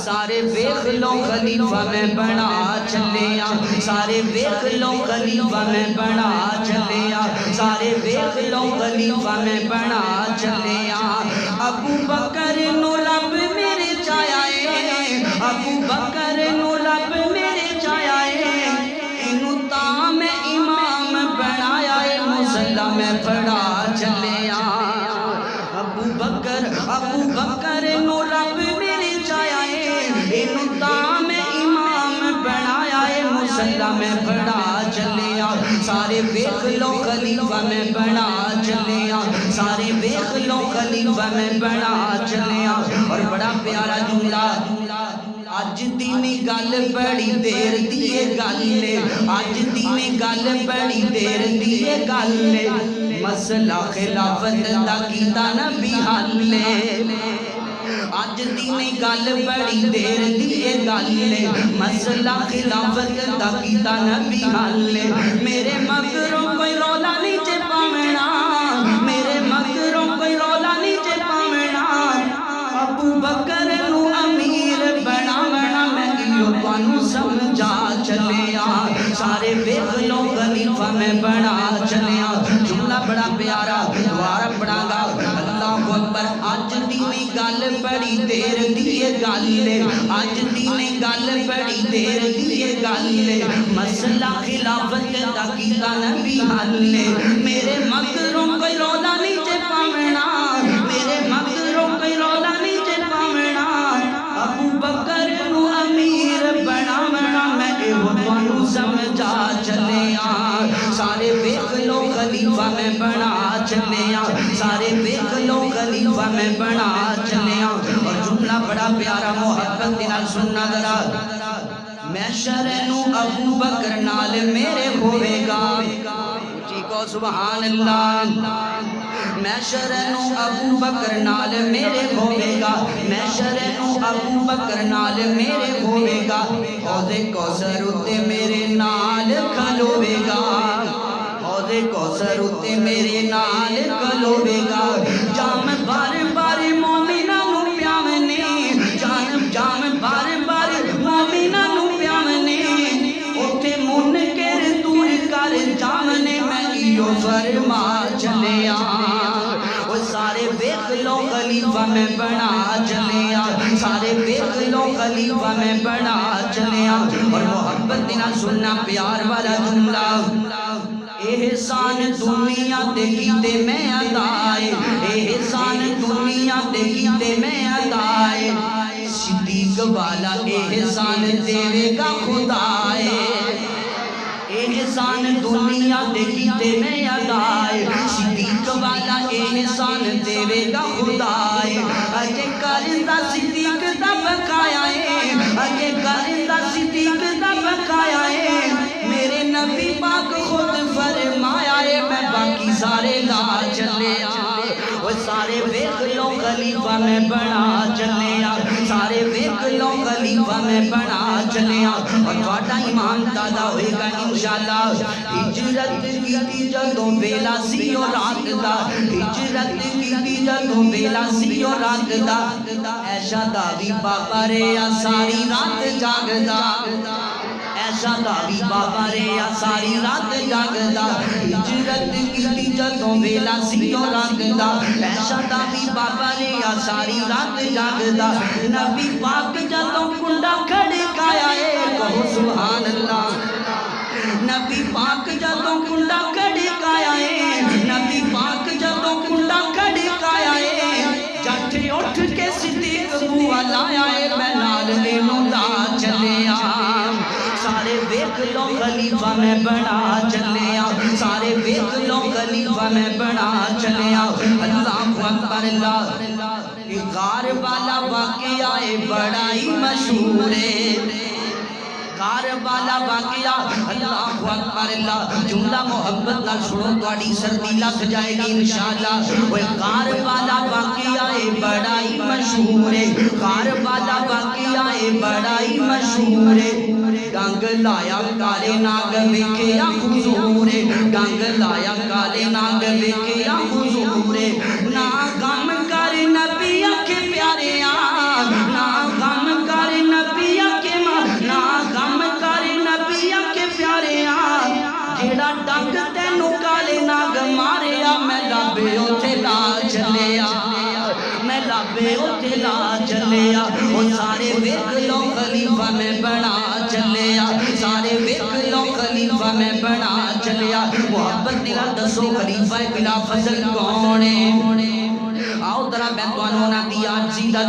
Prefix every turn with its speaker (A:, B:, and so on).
A: سارے ویکھ لو خلیفہ میں بنا چلیا سارے ویکھ لو خلیفہ میں بنا چلیا سارے ویکھ لو خلیفہ میں بنا چلیا ابو بکر نو رب میرے چایا ہے ابو بکر نو رب میرے چایا ہے اینو تا میں امام بنایا ہے مصلی میں پڑھا چلیا ابو بکر نو رب میرے چایا ہے اینو تا میں امام بنایا ہے مصلی میں پڑھا چلیا سارے ویکھ لو خلیفہ میں بنا چلیا سارے ویکھ لو خلیفہ میں بنا چلیا اور بڑا پیارا جملہ اج دی گل بڑی دیر دی گل اج دی گل بڑی دیر دی گل مسئلہ خلافت دا کیتا نبی حل اج دی گل بڑی دیر دی گل مسئلہ خلافت دا کیتا نبی حل میرے مگروں کوئی رولا نیچے پاونا میرے مگروں کوئی رولا نیچے پاونا ابو بکر نو امیر بناونا میں ایو تانوں سمجھا چلیا سارے ویکھ لو خلیفہ میں بنا چلیا جملہ بڑا پیارا دوبارہ پڑھاں گا اللہ اکبر اج دی گل بڑی دیر دی گل اج دی گل بڑی دیر دی گل مسئلہ خلافت دا کیتا نبی حل میرے مگروں کوئی رولا نیچے پاونا میرے مگروں کوئی رولا نیچے پاونا ابو بکر نو امیر بناونا میں ایو تانوں سمجھا چلیا سارے ویکھ لو خلیفہ میں بنا چلیا سارے ویکھ لو خلیفہ میں بنا چلیا اور جملہ بڑا پیارا محبت نال سننا ذرا محشر نو ابو بکر نال میرے ہوے گا جی کو سبحان اللہ محشر نو ابو بکر نال میرے ہوے گا محشر نو ابو بکر نال میرے ہوے گا حوض کوثر اُتے میرے نال کھلوے گا حوض کوثر اُتے میرے نال کھلوے گا جام بار بار مومناں نو پیاونے جام بار بار مومناں نو پیاونے اوتھے منکر دور کر جامنے میں ایو فرما چلیا سارے ویکھ لو خلیفہ میں بنا چلیا سارے ویکھ لو خلیفہ میں بنا چلیا اور محبت نہ سننا پیار والا جملہ احسان دنیا تے کیتے میں ادائے احسان دنیا تے کیتے میں ادائے صدیق والا احسان دے گا خدائے احسان دنیا تے کیتے میں ادائے صدیق والا احسان دے گا خدائے اجے کرندہ صدیق دا بقایا ہے اجے کرندہ صدیق دا بقایا ہے میرے نبی پاک خود فرمایا ہے میں باقی سارے لا چلیا وہ سارے ویکھ لو خلیفہ میں بنا چلیا سارے ویکھ لو خلیفہ میں بنا چلیا اور تھوڑا ایمان تازہ ہوئے گا انشاءاللہ ہجرت کی جدوں ویلا سی اور رات دا ہجرت کی جدوں ویلا سی اور رات دا ایشا دا بھی بابا ریا ساری رات جاگدا ایسا داوی بابا ریا ساری رات جاگدا ہجرت کی جدوں ویلا سی اور رات دا ایسا داوی بابا ریا ساری رات جاگدا نبی پاک جدوں کنڈا کھڑکایا ہے کہو سبحان اللہ نبی پاک جدوں کنڈا کھڑکایا ہے نبی پاک جدوں کنڈا کھڑکایا ہے جٹ اٹھ کے صدیق بوا لایا ہے میں نال اینوں لا چلیا سارے ویکھ لو خلیفہ میں بنا چلیا سارے ویکھ لو خلیفہ میں بنا چلیا اللہ اکبر اللہ غار والا واقعہ بڑا ہی مشہور ہے غار والا واقعہ اللہ اکبر اللہ جملہ محبت نہ چھوڑو تواڈی سردی لگ جائے گی انشاءاللہ وہ غار والا واقعہ بڑا ہی مشہور ہے غار والا واقعہ بڑا ہی مشہور ہے ڈنگ لایا کالے ناگ ویکھیا حضور ڈنگ لایا کالے ناگ ویکھیا حضور نا غم کر نبی اکھے پیارے نا غم کر چلیا وہ سارے ویکھ لو خلیفہ میں بنا چلیا سارے ویکھ لو خلیفہ میں بنا چلیا محبت دلا دسو خلیفہ بلا فضل کون ہے آؤ ذرا میں تانوں نہ دیا جی دا